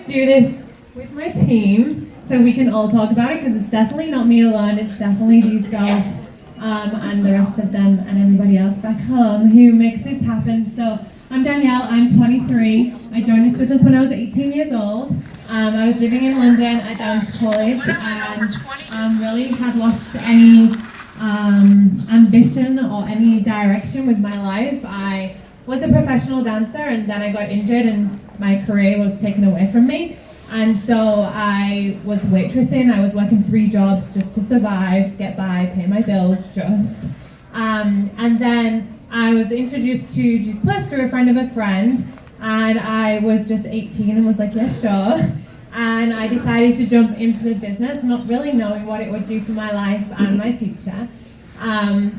do this with my team so we can all talk about it, because it's definitely not me alone, it's definitely these girls and the rest of them and everybody else back home who makes this happen. So I'm Danielle, I'm 23. I joined this business when I was 18 years old. I was living in London at dance college and really had lost any ambition or any direction with my life. I was a professional dancer and then I got injured and my career was taken away from me. And so I was waitressing. I was working 3 jobs just to survive, get by, pay my bills just. And then I was introduced to Juice Plus through a friend of a friend, and I was just 18 and was like, yeah, sure. And I decided to jump into the business, not really knowing what it would do for my life and my future.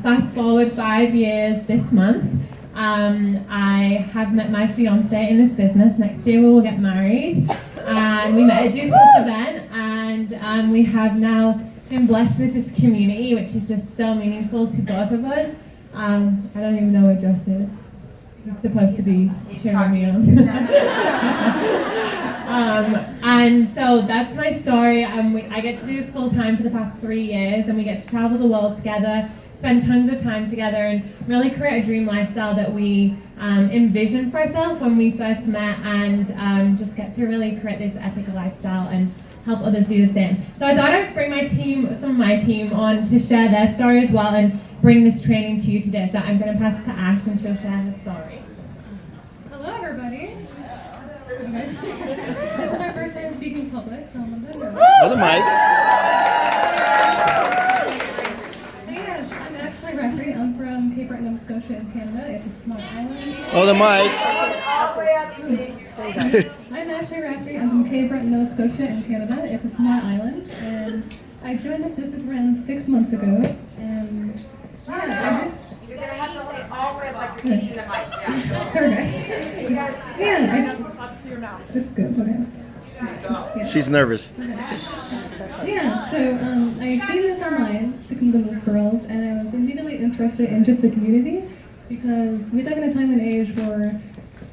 Fast forward 5 years this month. I have met my fiance in this business. Next year we will get married. And we met at Juice Plus event, and we have now been blessed with this community, which is just so meaningful to both of us. I don't even know where Joss is. He's supposed to be cheering me on. And so that's my story. I get to do this full time for the past 3 years, and we get to travel the world together, spend tons of time together, and really create a dream lifestyle that we envisioned for ourselves when we first met, and just get to really create this epic lifestyle and help others do the same. So I thought I'd bring some of my team on to share their story as well and bring this training to you today. So I'm going to pass to Ash and she'll share her story. Hello everybody. Okay. This is my first time speaking in public, so I'm a bit nervous. Oh, the mic. I'm Ashley Rafferty. I'm from Cape Breton, Nova Scotia in Canada. It's a small island. Oh, the mic. I'm Ashley Rafferty. I'm from Cape Breton, Nova Scotia in Canada. It's a small island. And I joined this business around 6 months ago. And yeah, I just... You're going to have to hold it all red like you're eating the mic. Sorry guys. This is good. Okay. Yeah. She's nervous. Yeah, so I seen this online, the Millennials Girls, and I was immediately interested in just the community, because we live in a time and age where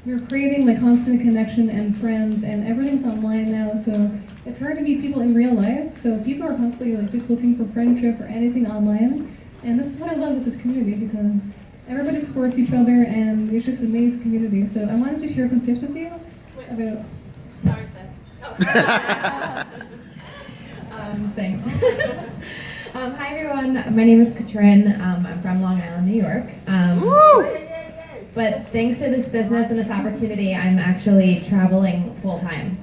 we're craving like constant connection and friends, and everything's online now, so it's hard to meet people in real life. So people are constantly like just looking for friendship or anything online, and this is what I love with this community, because everybody supports each other, and it's just an amazing community. So I wanted to share some tips with you about. Sorry, sis. Thanks. Hi everyone, my name is Katrin. I'm from Long Island, New York. But thanks to this business and this opportunity, I'm actually traveling full time.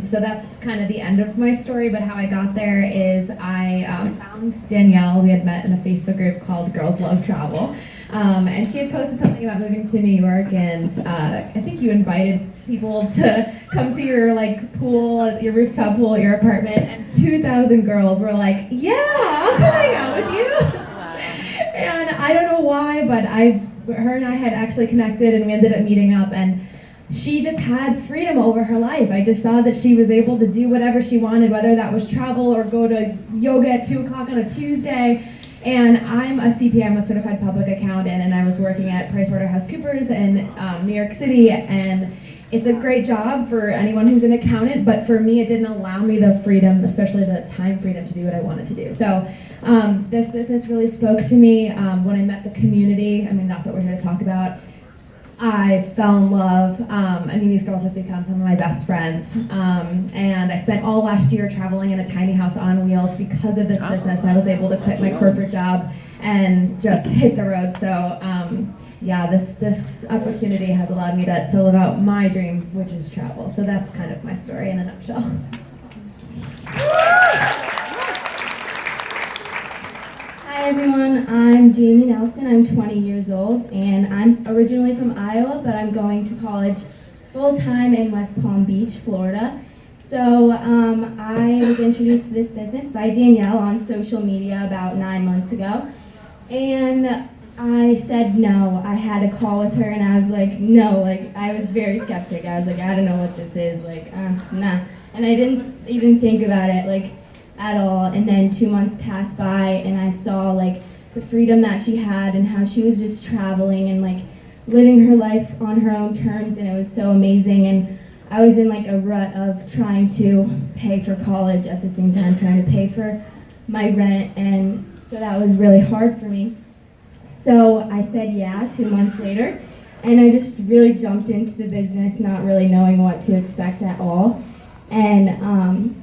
So that's kind of the end of my story, but how I got there is I found Danielle. We had met in a Facebook group called Girls Love Travel. And she had posted something about moving to New York, and I think you invited people to come to your like pool, your rooftop pool at your apartment, and 2,000 girls were like, yeah, I'll come hang out with you. And I don't know why, but her and I had actually connected, and we ended up meeting up, and she just had freedom over her life. I just saw that she was able to do whatever she wanted, whether that was travel or go to yoga at 2 o'clock on a Tuesday. And I'm a CPA, I'm a certified public accountant, and I was working at PricewaterhouseCoopers in New York City, and it's a great job for anyone who's an accountant, but for me it didn't allow me the freedom, especially the time freedom to do what I wanted to do. So this business really spoke to me when I met the community. I mean, that's what we're here to talk about. I fell in love. These girls have become some of my best friends. And I spent all last year traveling in a tiny house on wheels because of this business. I was able to quit my corporate job and just hit the road. So this opportunity has allowed me to live out my dream, which is travel. So that's kind of my story in a nutshell. Hi everyone, I'm Jamie Nelson. I'm 20 years old, and I'm originally from Iowa, but I'm going to college full-time in West Palm Beach, Florida. So I was introduced to this business by Danielle on social media about 9 months ago, and I said no. I had a call with her, and I was like, no, I was very skeptic. I was like, I don't know what this is, nah. And I didn't even think about it, at all. And then 2 months passed by, and I saw the freedom that she had and how she was just traveling and living her life on her own terms, and it was so amazing. And I was in like a rut of trying to pay for college at the same time, trying to pay for my rent, and so that was really hard for me. So I said yeah 2 months later, and I just really jumped into the business, not really knowing what to expect at all. And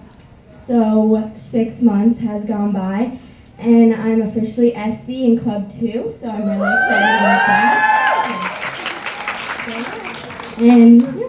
so 6 months has gone by, and I'm officially SC in Club 2, so I'm really excited about that. And yeah.